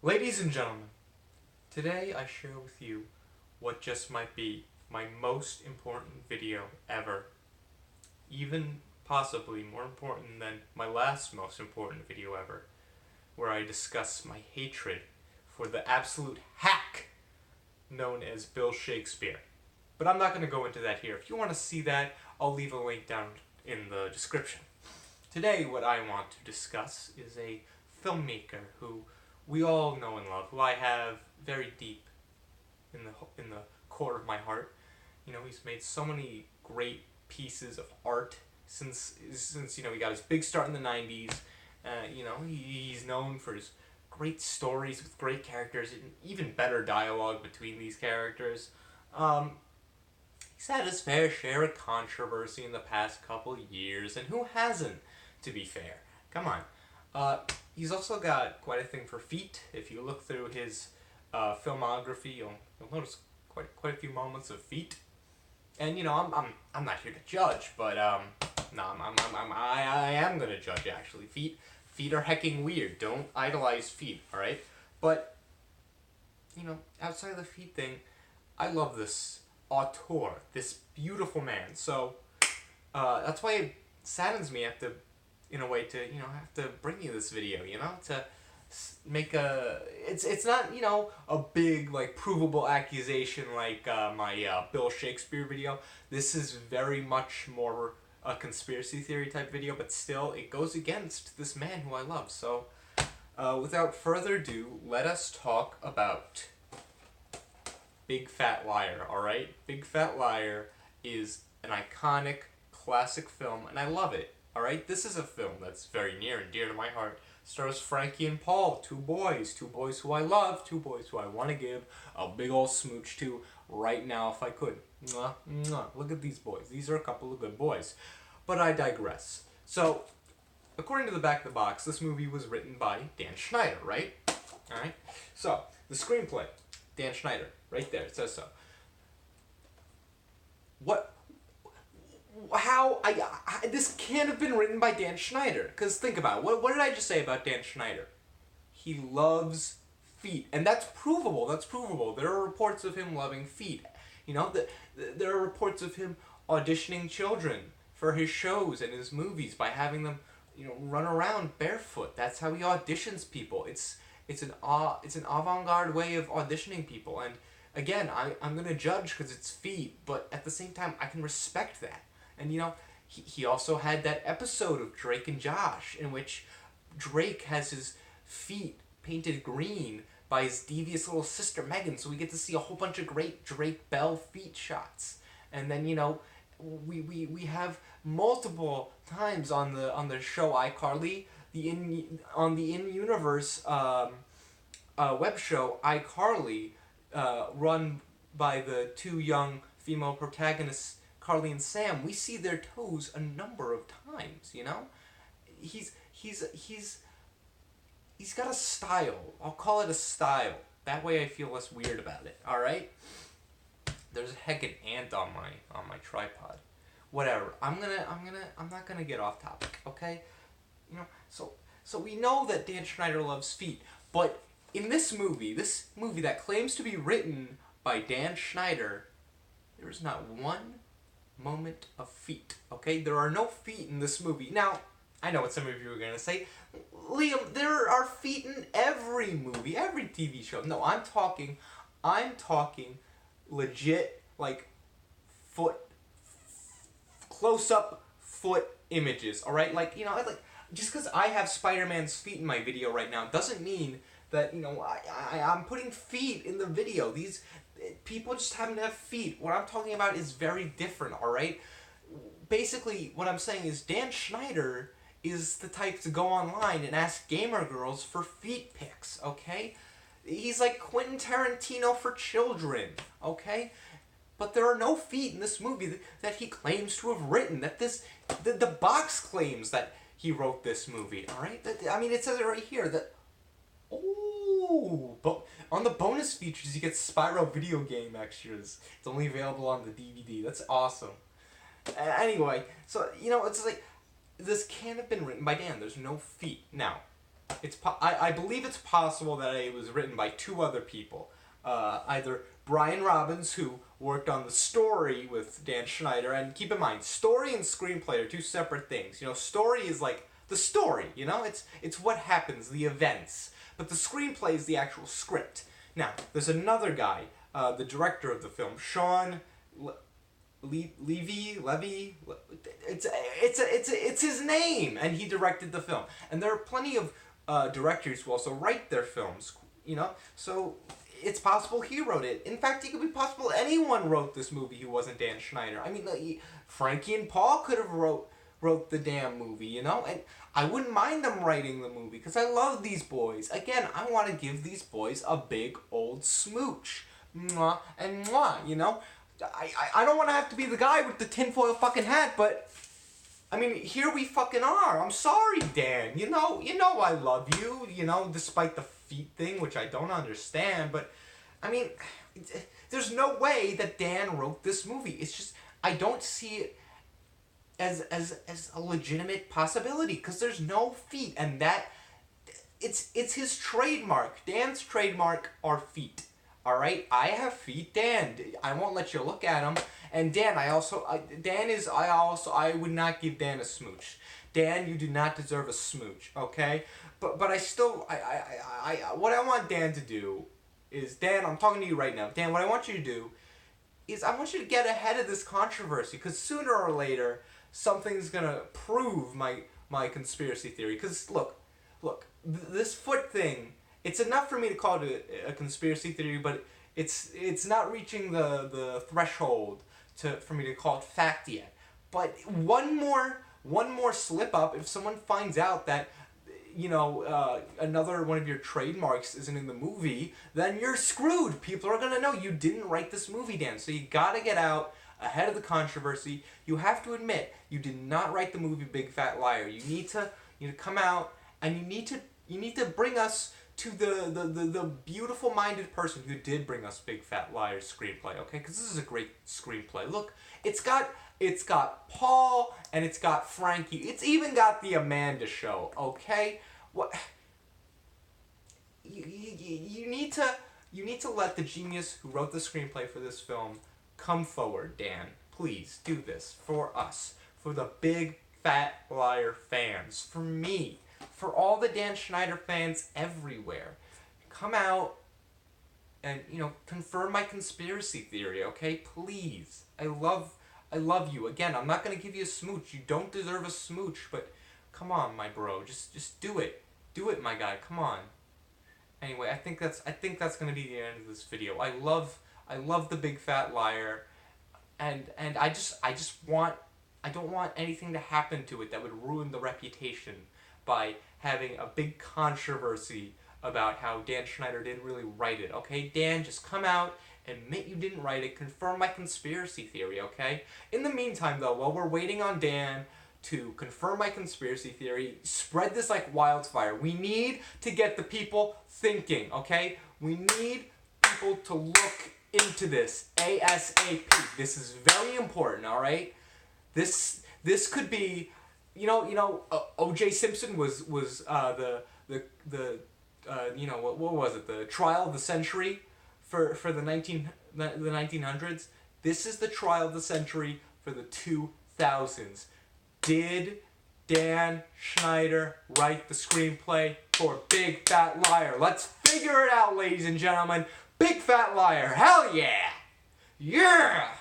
Ladies and gentlemen, today I share with you what just might be my most important video ever. Even possibly more important than my last most important video ever, where I discuss my hatred for the absolute hack known as Bill Shakespeare. But I'm not going to go into that here. If you want to see that, I'll leave a link down in the description. Today, what I want to discuss is a filmmaker who we all know and love, who I have very deep in the core of my heart. You know, he's made so many great pieces of art since he got his big start in the 90s. He's known for his great stories with great characters and even better dialogue between these characters. He's had his fair share of controversy in the past couple of years, and who hasn't, to be fair? Come on. He's also got quite a thing for feet. If you look through his filmography, you'll notice quite a few moments of feet. And I'm not here to judge, but I am gonna judge actually. Feet are hecking weird. Don't idolize feet, all right? But outside of the feet thing, I love this auteur, this beautiful man. So that's why it saddens me have to bring you this video, to make it's not, a big, provable accusation like my Bill Shakespeare video. This is very much more a conspiracy theory type video, but still, it goes against this man who I love. So, without further ado, let us talk about Big Fat Liar, alright? Big Fat Liar is an iconic, classic film, and I love it. Alright, this is a film that's very near and dear to my heart. Stars Frankie and Paul, two boys who I love, two boys who I want to give a big ol' smooch to right now if I could. Mwah, mwah. Look at these boys. These are a couple of good boys. But I digress. So, according to the back of the box, this movie was written by Dan Schneider, right? Alright? So, the screenplay, Dan Schneider, right there, it says so. This can't have been written by Dan Schneider. Because think about it. What did I just say about Dan Schneider? He loves feet. And that's provable. There are reports of him loving feet. There are reports of him auditioning children for his shows and his movies by having them, run around barefoot. That's how he auditions people. It's an avant-garde way of auditioning people. And again, I'm going to judge because it's feet, but at the same time, I can respect that. And he also had that episode of Drake and Josh in which Drake has his feet painted green by his devious little sister Megan, so we get to see a whole bunch of great Drake Bell feet shots. And then we have multiple times on the show iCarly, on the in-universe web show iCarly, run by the two young female protagonists, Carly and Sam. We see their toes a number of times. He's got a style. I'll call it a style. That way I feel less weird about it. All right. There's a heckin' ant on my tripod. Whatever. I'm not gonna get off topic. Okay. So we know that Dan Schneider loves feet, but in this movie that claims to be written by Dan Schneider, there is not one moment of feet, okay? There are no feet in this movie. Now, I know what some of you are going to say. Liam, there are feet in every movie, every TV show. No, I'm talking legit, foot, close-up foot images, alright? Just because I have Spider-Man's feet in my video right now doesn't mean that, I'm putting feet in the video. These people just happen to have feet. What I'm talking about is very different, alright? Basically, what I'm saying is Dan Schneider is the type to go online and ask gamer girls for feet pics, okay? He's like Quentin Tarantino for children, okay? But there are no feet in this movie that he claims to have written. The box claims that he wrote this movie, alright? It says it right here that... But on the bonus features, you get Spyro video game extras. It's only available on the DVD. That's awesome. Anyway, so, it's like, this can't have been written by Dan. There's no feet. Now, I believe it's possible that it was written by two other people. Either Brian Robbins, who worked on the story with Dan Schneider, and keep in mind, story and screenplay are two separate things. You know, story is like the story, you know? It's what happens, the events. But the screenplay is the actual script. Now, there's another guy, the director of the film, Sean Levy. It's his name, and he directed the film. And there are plenty of directors who also write their films, you know? So it's possible he wrote it. In fact, it could be possible anyone wrote this movie who wasn't Dan Schneider. I mean, Frankie and Paul could have wrote the damn movie, you know? And I wouldn't mind them writing the movie, because I love these boys. Again, I want to give these boys a big old smooch. Mwah and mwah, you know? I don't want to have to be the guy with the tinfoil fucking hat, but I mean, here we fucking are. I'm sorry, Dan. You know I love you, you know, despite the feet thing, which I don't understand, but I mean, there's no way that Dan wrote this movie. It's just, I don't see it as a legitimate possibility, because there's no feet, and that it's his trademark. Dan's trademark are feet. All right, I have feet. Dan, I won't let you look at them. And Dan, I would not give Dan a smooch. Dan, you do not deserve a smooch. Okay, but I still, what I want Dan to do is, Dan, I'm talking to you right now. Dan, what I want you to do is, I want you to get ahead of this controversy, because sooner or later something's gonna prove my conspiracy theory. Because look, this foot thing. It's enough for me to call it a conspiracy theory, but it's not reaching the threshold for me to call it fact yet. But one more slip up, if someone finds out that, you know, another one of your trademarks isn't in the movie, then you're screwed. People are gonna know you didn't write this movie, Dan. So you gotta get out ahead of the controversy. You have to admit you did not write the movie Big Fat Liar. You need to come out, and you need to bring us to the beautiful-minded person who did bring us Big Fat Liar screenplay, okay? Because this is a great screenplay. Look, it's got Paul, and it's got Frankie. It's even got the Amanda Show, okay? What? You need to let the genius who wrote the screenplay for this film come forward, Dan. Please do this for us, for the Big Fat Liar fans, for me. For all the Dan Schneider fans everywhere, come out and, you know, confirm my conspiracy theory, okay? Please. I love you. Again, I'm not going to give you a smooch. You don't deserve a smooch, but come on, my bro. Just do it. Do it, my guy. Come on. Anyway, I think that's going to be the end of this video. I love the Big Fat Liar, and I don't want anything to happen to it that would ruin the reputation by having a big controversy about how Dan Schneider didn't really write it, okay? Dan, just come out, admit you didn't write it, confirm my conspiracy theory, okay? In the meantime, though, while we're waiting on Dan to confirm my conspiracy theory, spread this like wildfire. We need to get the people thinking, okay? We need people to look into this ASAP. This is very important, all right? This could be, you know, O.J. Simpson was the you know, what was it, the trial of the century for the 1900s. This is the trial of the century for the 2000s. Did Dan Schneider write the screenplay for Big Fat Liar? Let's figure it out, ladies and gentlemen. Big Fat Liar, hell yeah! Yeah!